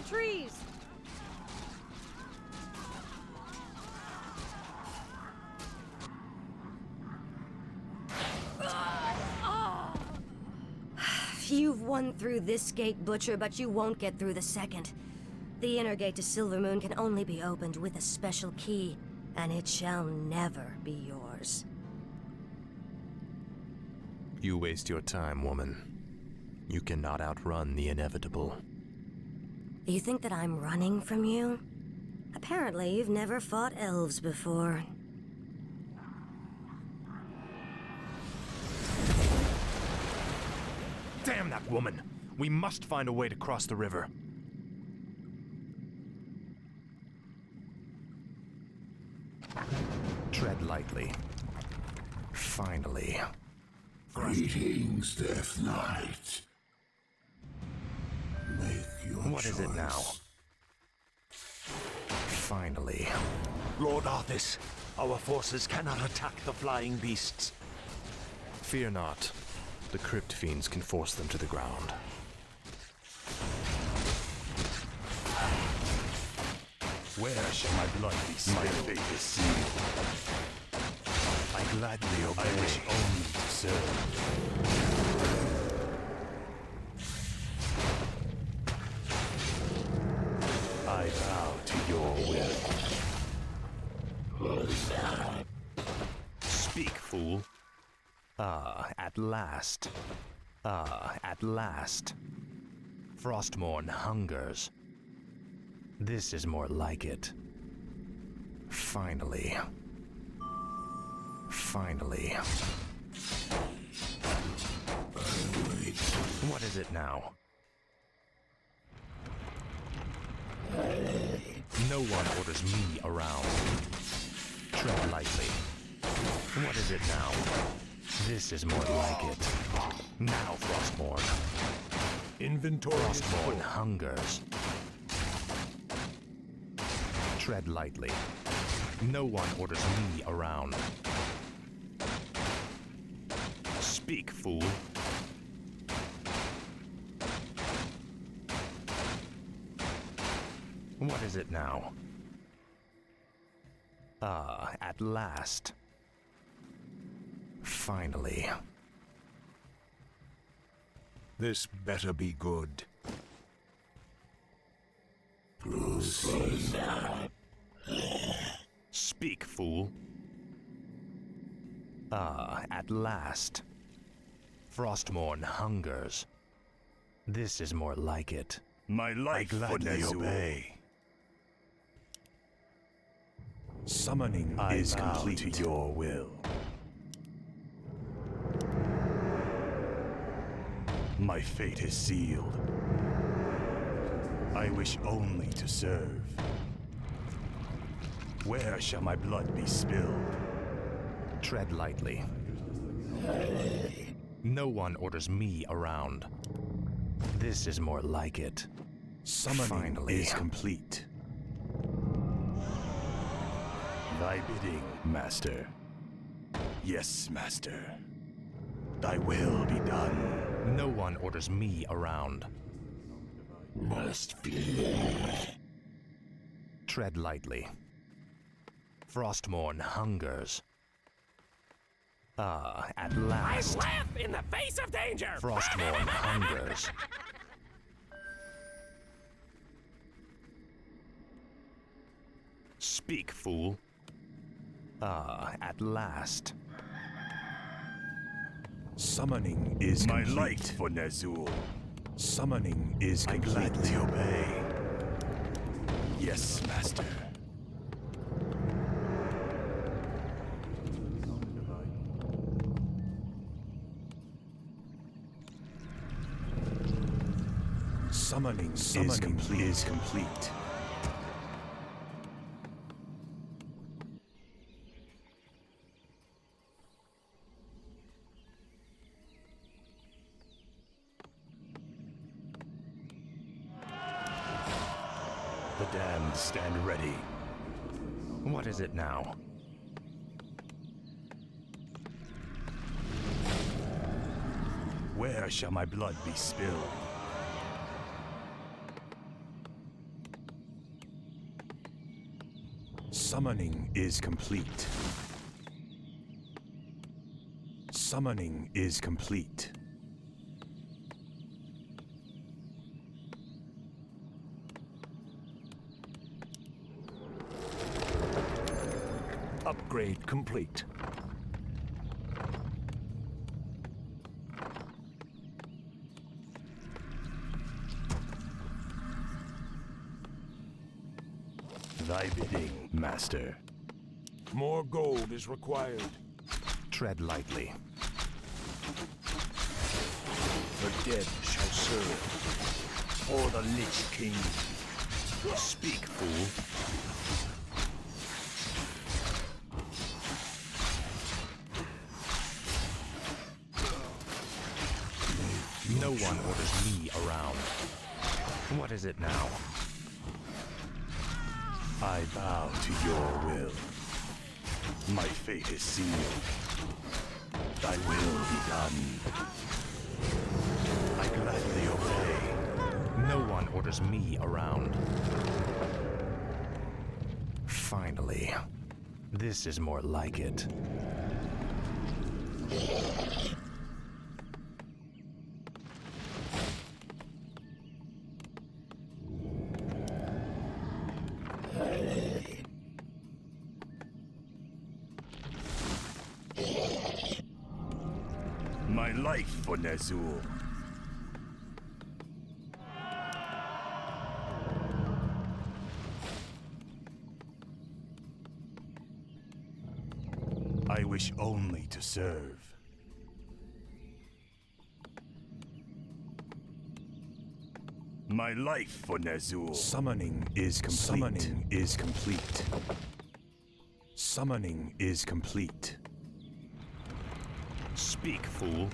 trees! You've won through this gate, Butcher, but you won't get through the second. The inner gate to Silvermoon can only be opened with a special key, and it shall never be yours. You waste your time, woman. You cannot outrun the inevitable. You think that I'm running from you? Apparently, you've never fought elves before. Damn that woman! We must find a way to cross the river. Tread lightly. Finally. Greetings, Death Knight. Make your What choice. is it now? Finally. Lord Arthas, our forces cannot attack the flying beasts. Fear not. The crypt fiends can force them to the ground. Where shall my blood be spilled? My fate is sealed. I gladly obey. I wish only to serve. I bow to your will. Speak, fool. At last. At last. Frostmourne hungers. This is more like it. Finally. Finally. What is it now? No one orders me around. Tread lightly. What is it now? This is more like it. Now, Frostmourne. Inventory. Frostmourne hungers. Tread lightly. No one orders me around. Speak, fool. What is it now? At last. Finally. This better be good. Speak, fool. At last. Frostmourne hungers. This is more like it. My life gladly gladly obey. Summoning is complete to your will. My fate is sealed. I wish only to serve. Where shall my blood be spilled? Tread lightly. No one orders me around. This is more like it. Summoning Finally. is complete. Thy bidding, Master. Yes, Master. Thy will be done. No one orders me around. Must be. Tread lightly. Frostmourne hungers. At last. Laugh in the face of danger! Frostmourne hungers. Speak, fool. At last. Summoning is My complete. light for Ner'zhul. Summoning is complete. I gladly obey. Yes, Master. Summoning is complete. The damned stand ready. What is it now? Where shall my blood be spilled? Summoning is complete. Summoning is complete. Upgrade complete. Thy bidding, Master. More gold is required. Tread lightly. The dead shall serve. For the Lich King. Speak, fool. No one orders me around. What is it now? I bow to your will. My fate is sealed. Thy will be done. I gladly obey. No one orders me around. Finally. This is more like it. My life for Nazul. I wish only to serve. My life for Nazul. Summoning is complete. Summoning is complete. Summoning is complete. Speak, fool.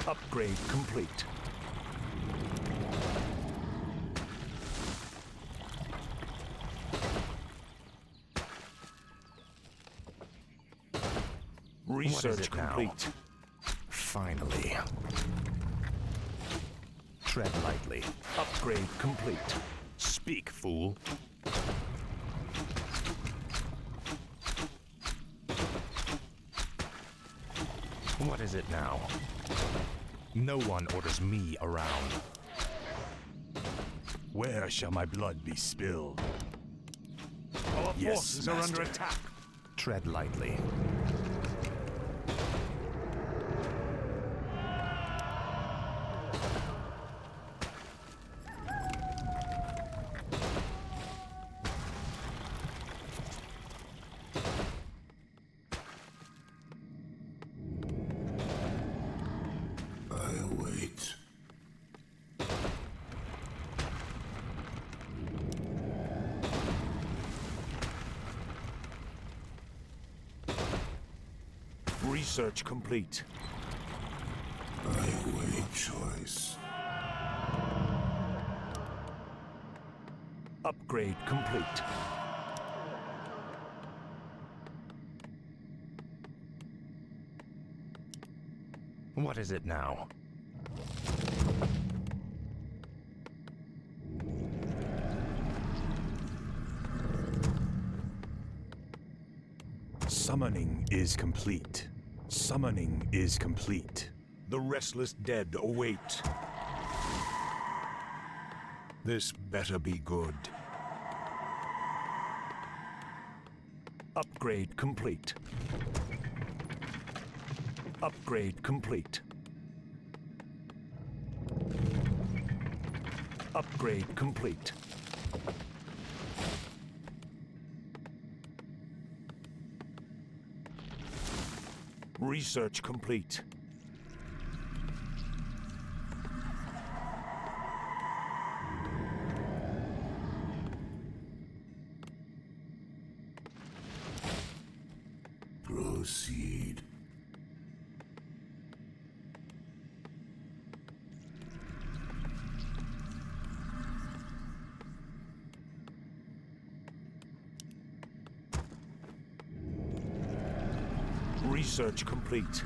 Upgrade complete. Research complete. Finally. Tread lightly. Upgrade complete. Speak, fool. What is it now? No one orders me around. Where shall my blood be spilled? Our Yes, forces are Master. under attack. Tread lightly. I await. Research complete. I await choice. Upgrade complete. What is it now? Summoning is complete. Summoning is complete. The restless dead await. This better be good. Upgrade complete. Upgrade complete. Upgrade complete. Research complete. Proceed. Research complete.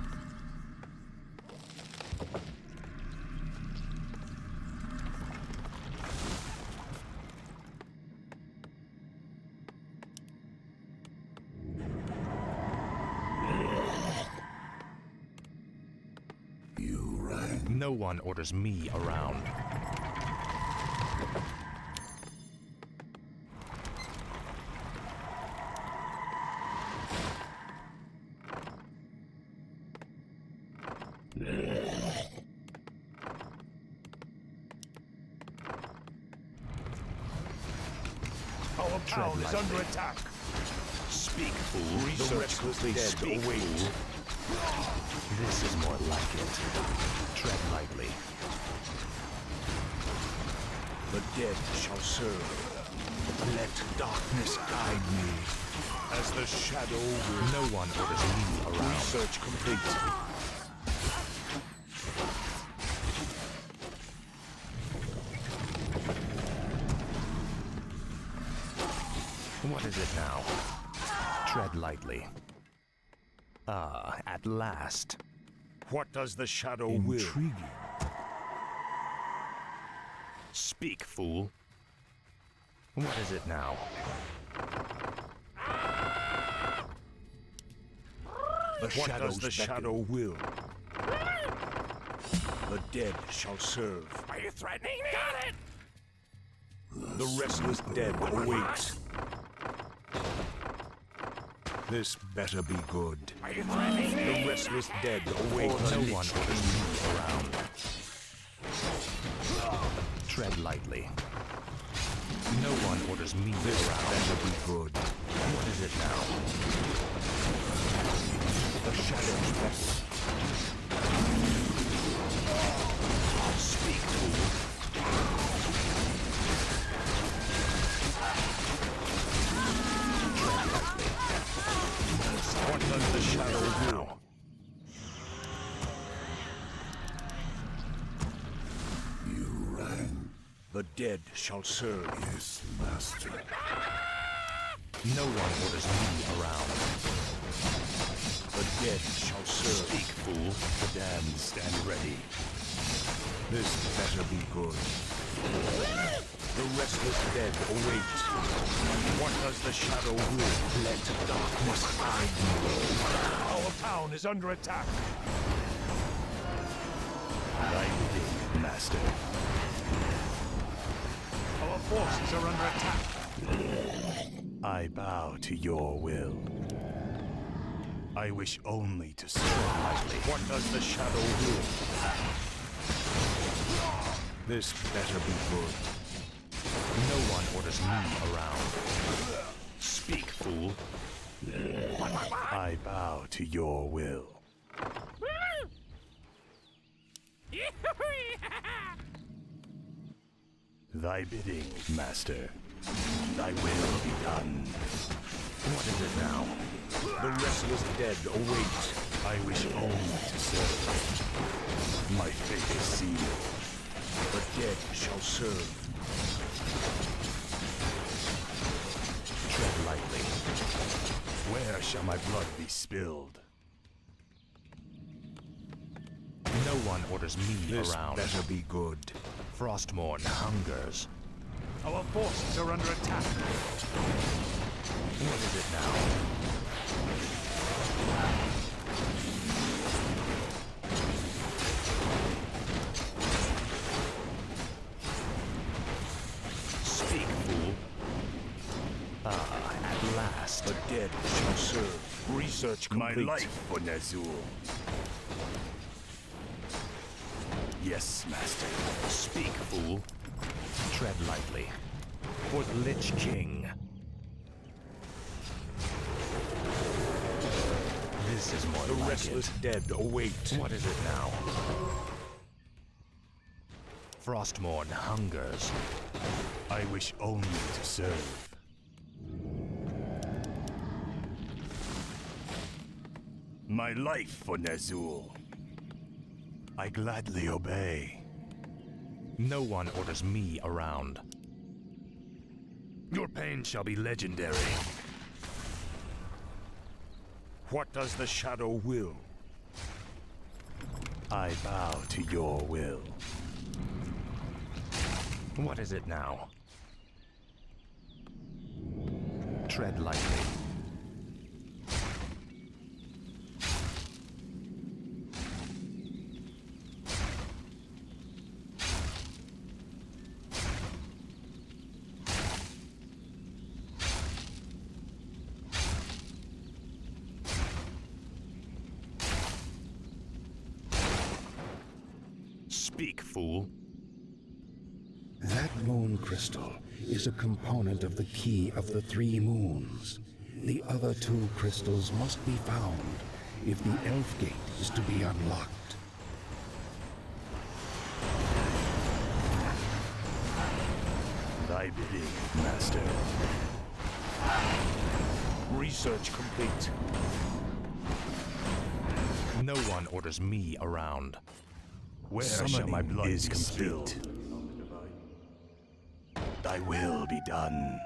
No one orders me around. Our town is under attack. Speak, fool. The restless dead await. This is more like it. Tread lightly. The dead shall serve. Let darkness guide me. As the shadow will. No one orders me around. Research complete. What is it now? Tread lightly. Ah, at last. What does the shadow will? Intriguing. Speak, fool. What is it now? What does the shadow will? The dead shall serve. Are you threatening me? Got it! The restless dead await. This better be good. Are you threatening me? The restless dead await. No one orders me around. Tread lightly. No one orders me This around. better be good. What is it now? The shadows beckon. Speak, fool. What does the shadow will? You rang. The dead shall serve. Yes, master. No one orders me around. The dead shall serve. Speak, fool. The damned stand ready. This better be good. The restless dead await. What does the shadow will? Let darkness hide me. Our town is under attack. Thy bidding, master. Our forces are under attack. I bow to your will. I wish only to serve lightly. What does the shadow will? This better be good. No one orders me around. Speak, fool. I bow to your will. Thy bidding, master. Thy will be done. What is it now? The restless dead await. I wish only to serve. My fate is sealed. The dead shall serve. Tread lightly. Where shall my blood be spilled? No one orders me This around. better be good. Frostmourne hungers. Our forces are under attack. What is it now? Speak, fool. Ah, at last. The dead shall serve. Research My complete. life for Nazul. Yes, master. Speak, fool. Tread lightly. For the Lich King. This is more The like restless it. dead await. What is it now? Frostmourne hungers. I wish only to serve. My life for Nazul. I gladly obey. No one orders me around. Your pain shall be legendary. What does the shadow will? I bow to your will. What is it now? Tread lightly. Speak, fool. That moon crystal is a component of the key of the three moons. The other two crystals must be found if the Elf Gate is to be unlocked. Thy bidding, Master. Research complete. No one orders me around. Where shall my blood is complete? Thy will be done.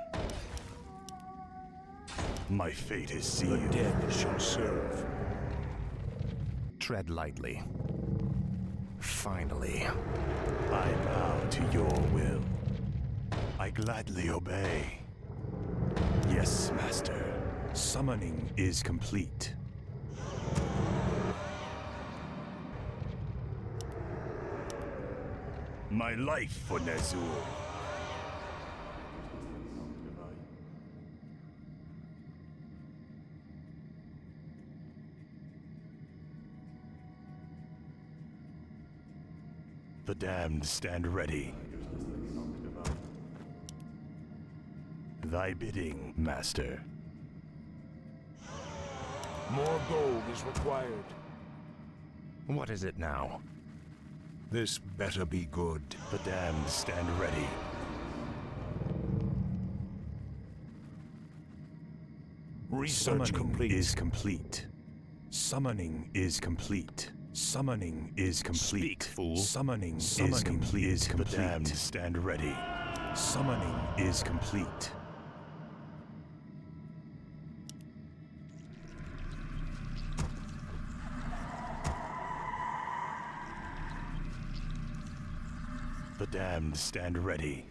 My fate is sealed. The dead shall serve. Tread lightly. Finally. I bow to your will. I gladly obey. Yes, Master. Summoning is complete. My life for Ner'zhul. The damned stand ready. Thy bidding, Master. More gold is required. What is it now? This better be good. The damned stand ready. Research complete. Is complete. Summoning is complete. Summoning is complete. Speak, fool. Summoning is complete. The damned stand ready. Summoning is complete. The damned stand ready.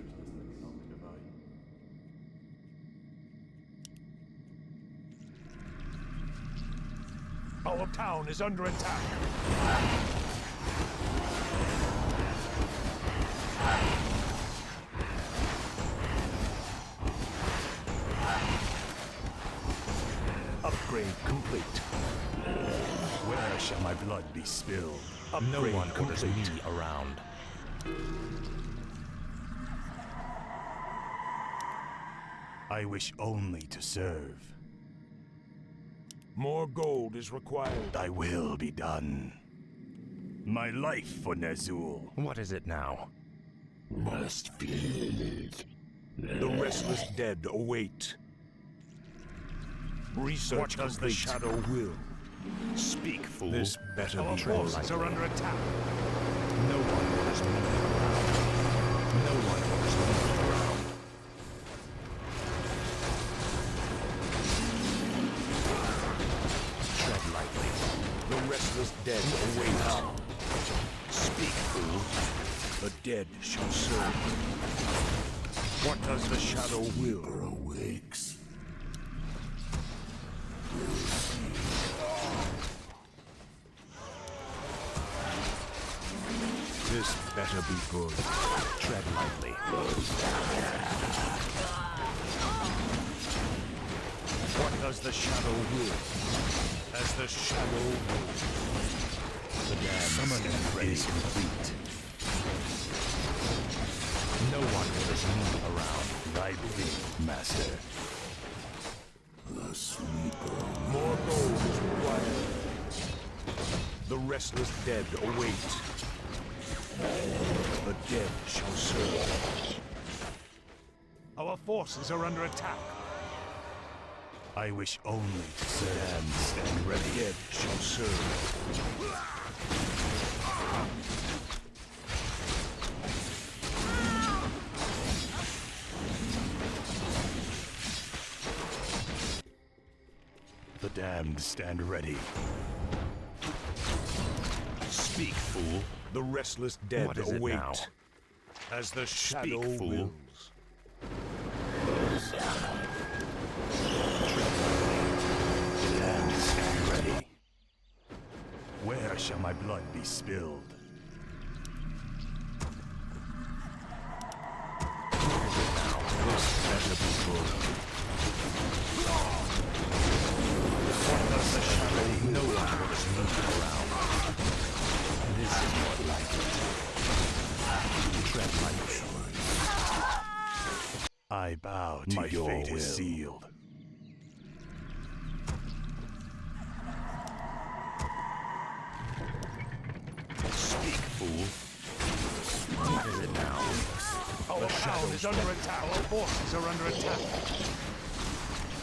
Our town is under attack. Upgrade complete. Where shall my blood be spilled? No Upgrade one orders complete. me around. I wish only to serve. More gold is required. Thy will be done. My life for Ner'zhul. What is it now? Must feed. The restless dead await. Research What does the complete. shadow will? Speak, fool. This better Our be forces good. are under attack. No one orders me around. No one orders me around. Tread lightly. The restless dead await. Speak, fool. The dead shall serve. What does the shadow will? Awakes. This better be good. Tread lightly. What does the shadow will? As the shadow will. The damned summoning is complete. No one orders me around. Thy bidding, Master. The sleeper. More gold is required. The restless dead await. The dead shall serve. Our forces are under attack. I wish only to serve and stand ready. The dead shall serve. The damned stand ready. Speak, fool. The restless dead What is it await. now? As the shadow fool. wills. The damned stand ready. Where shall my blood be spilled? This better be good. What does the shadow No one orders me around. This is more like it. Tread lightly. I bow to My your fate will. is sealed. Speak, fool. What is it now? Our town is under attack. Our forces are under attack.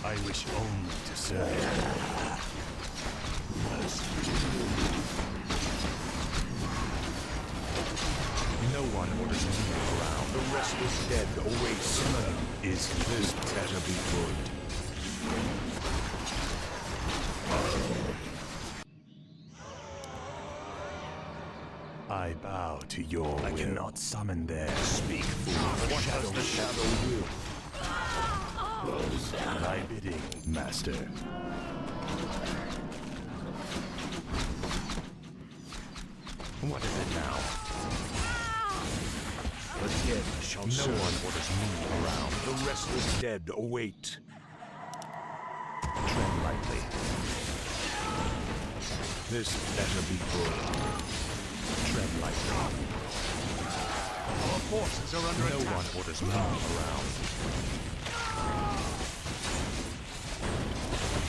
I wish only to serve. No one orders me around. The restless dead awaits. Summoning is This better be good. I bow to your will. I cannot summon there. Speak, fool. What does the shadow will? Thy bidding, master. What is it now? The dead shall No serve. one orders me around. The restless dead await. Tread lightly. This better be good. Tread lightly. Our forces are under No attack. one orders me around.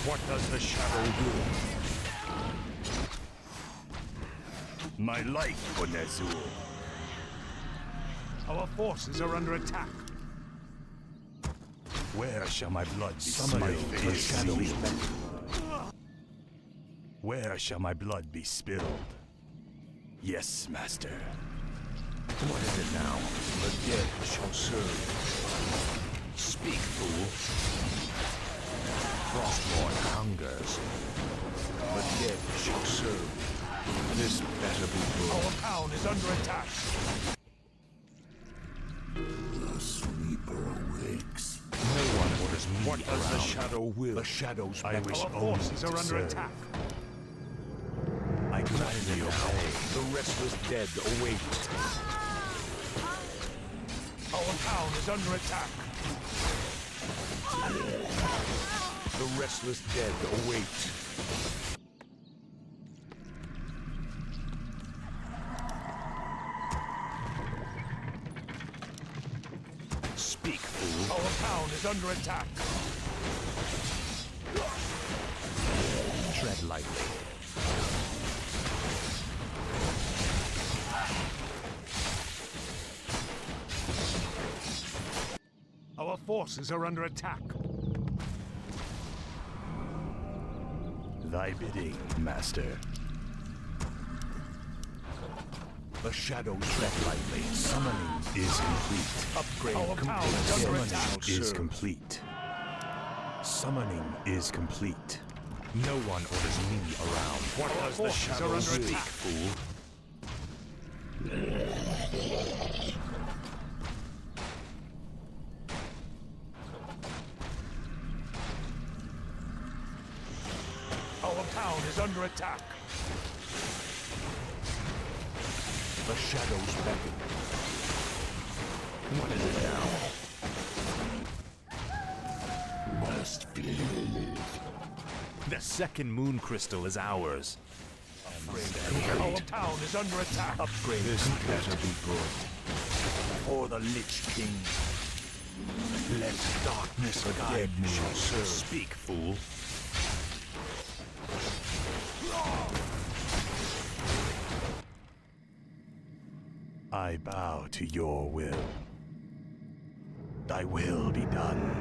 What does the shadow do? My life for Nezul. Our forces are under attack. Where shall my blood be Summoning spilled? the shadows Where shall my blood be spilled? Yes, master. What is it now? The dead shall serve. Speak, fool. Frostborn hungers. The dead shall serve. This better be good. Our town is under attack. The sleeper awakes. No one orders me What does the around. shadow will? The shadows I beckon. wish Our only forces to are under serve. attack. I gladly obey. The restless dead await. Our town is under attack. The restless dead await. Speak, fool. Our town is under attack. Tread lightly. Our forces are under attack. Thy bidding, master. The shadows Tread lightly. Summoning is complete. upgrade Our complete. town is under Summoning attack. shall Is serve. complete. Summoning is complete. No one orders me around. What does the forces shadow are under speak, attack. fool? Our town is under attack. The shadows beckon. What is it now? Must be lived. The second moon crystal is ours. Our town is under attack. Upgrade this better be good. For the Lich King. Let darkness guide me. Shall serve. Speak, fool. I bow to your will. Thy will be done.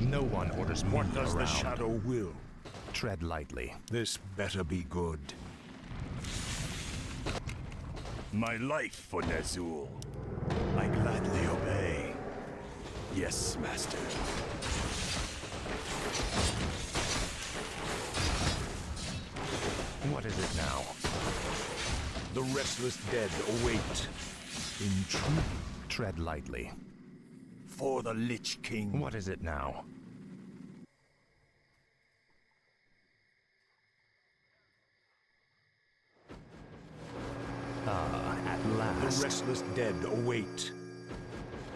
No one orders me What does around. the shadow will? Tread lightly. This better be good. My life for Nezul. I gladly obey. Yes, master. What is it now? The restless dead await. Intrude. Tread lightly. For the Lich King. What is it now? Ah, at The last. restless dead await.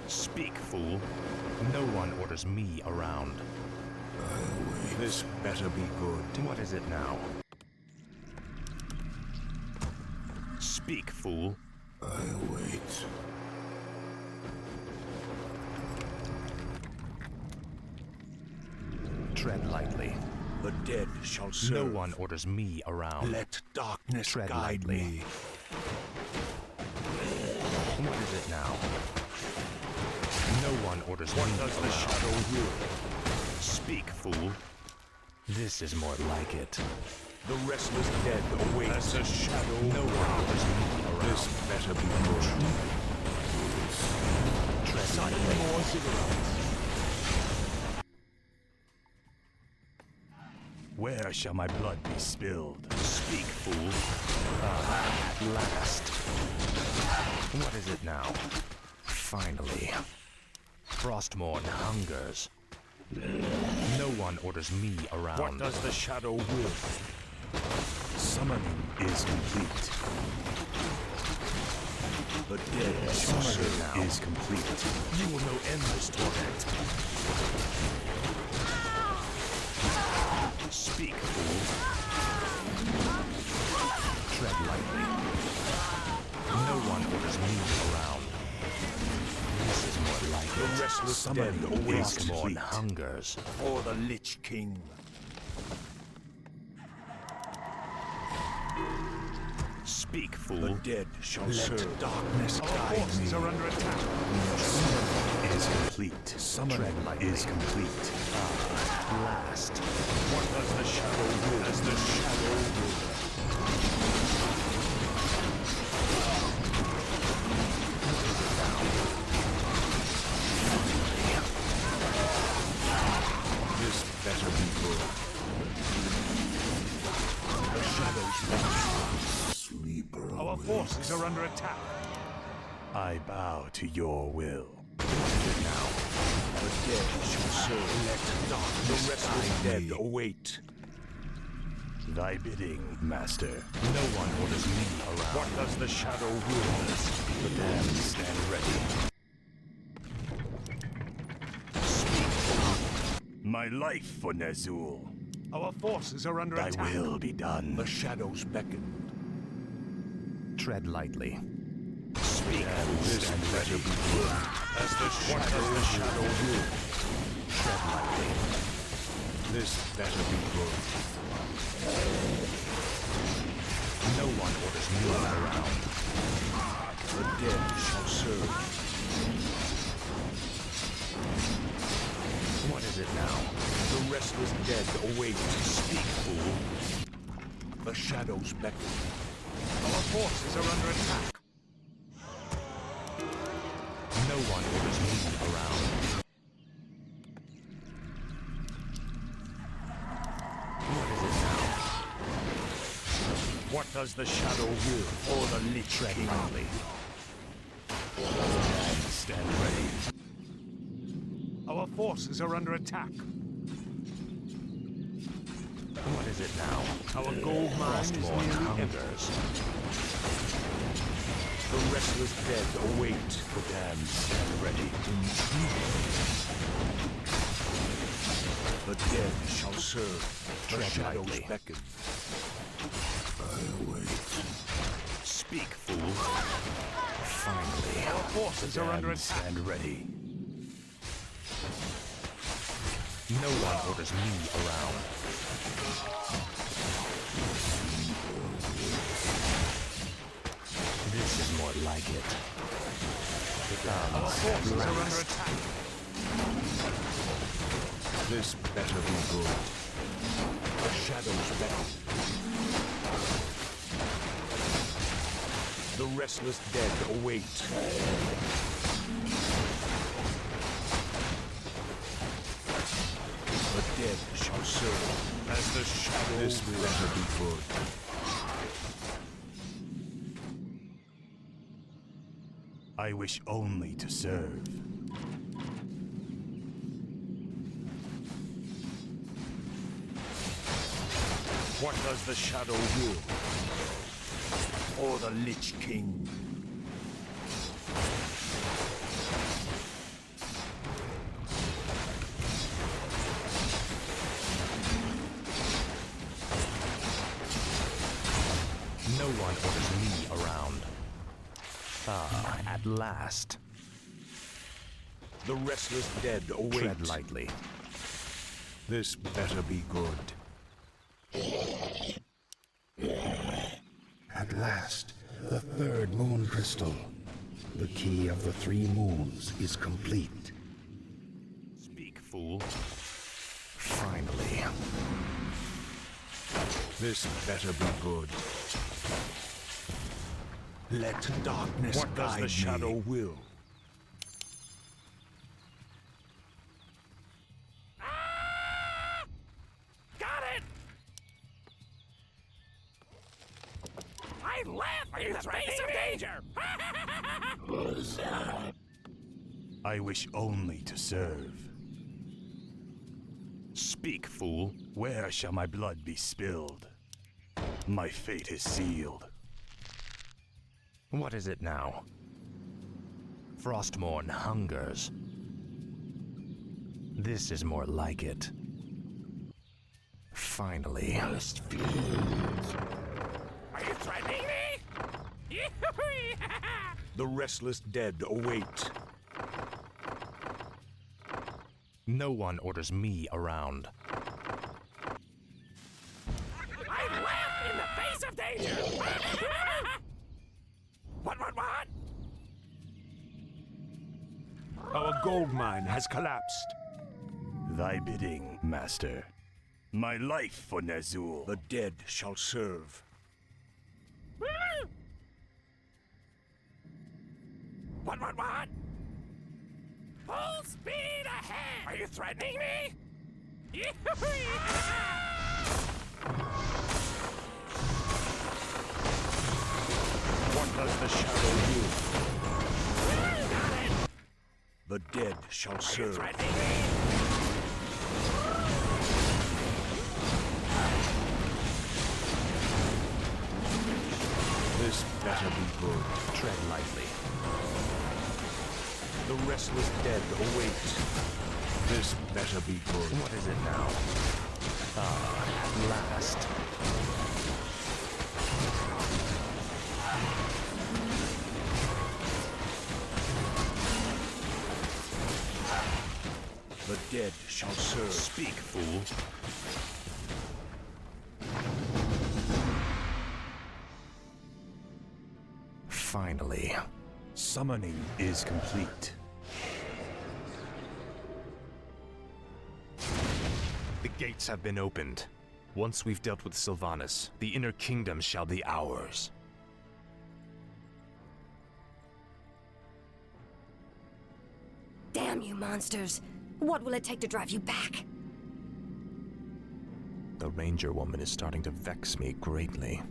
Speak, fool. No one orders me around. This better be good. What is it now? Speak. Speak, fool. I wait. Tread lightly. The dead shall serve. No one orders me around. Let darkness Tread guide lightly. me. What is it now? No one orders What me does the around. shadow will? Speak, fool. This is more like it. The restless dead await. As the shadow No one orders me around. This better be good. Tread Sign lightly. more cigarettes. Where shall my blood be spilled? Speak, fool. At last. What is it now? Finally. Frostmourne hungers. No one orders me around. What does the shadow will? Summoning is complete. The dead shall Summoning serve. now. Is complete. You will know endless torment. Speak, fool. Tread lightly. No one orders me around. This is more like The it. restless Summoning dead is await. Frostmourne complete. hungers. For the Lich King. Speak, The fool. dead shall Let serve. Darkness Our guide forces me. are under attack. Summoning is complete. Summoning lightly. is complete. Last. What does the shadow will? As the shadow will. This better be good. The shadows sleeper. Our forces are under attack. I bow to your will. Now, the dead shall serve. Let darkness the restless dead me. await. Thy bidding, master. No one orders me around. What does the shadow will? The damned stand ready. My life for Ner'zhul. Our forces are under Thy attack. will be done. The shadows beckon. Tread lightly. Speak, This stand better ready. be good. As the shadow will. Tread lightly. This better be good. No one orders me around. The dead shall serve. What is it now? The restless dead await. Speak, fool. The shadows beckon. Our forces are under attack. No one orders me around. What is it now? What does the shadow will? Or the Lich Tread King? lightly. Stand ready. Our forces are under attack. What is it now? Our gold mine is Frostmourne nearly empty. hungers. The restless dead await. The damned stand ready. The dead shall serve. The Tread shadows lightly. beckon. I wait. Speak, fool. Finally. Our forces are under Damned attack. stand ready. No one orders me around. This is more like it. Our forces are under attack. This better be good. The shadows beckon. The restless dead await. The dead shall serve. As the shadow This better be good. I wish only to serve. What does the shadow will? Or the Lich King? No No one orders me around. Ah, at last. The restless dead await. Tread lightly. This better be good. At last, the third moon crystal. The key of the three moons is complete. Speak, fool. Finally. This better be good. Let darkness What does guide the shadow me. Will. Got it! I laugh in the face of danger! I wish only to serve. Speak, fool. Where shall my blood be spilled? My fate is sealed. What is it now? Frostmourne hungers. This is more like it. Finally. Are you threatening me? The restless dead await. No one orders me around. I laugh in the face of danger! What? Our gold mine has collapsed. Thy bidding, master. My life for Ner'zhul. The dead shall serve. What? Full speed ahead! Are you threatening me? What does the shadow will? The dead shall serve. Threatening me? This better be good. Tread lightly. The restless dead await. This better be good. What is it now? Ah, at last. The dead shall serve. Speak, fool. Finally. Summoning is complete. The gates have been opened. Once we've dealt with Sylvanas, the inner kingdom shall be ours. Damn you monsters! What will it take to drive you back? The ranger woman is starting to vex me greatly.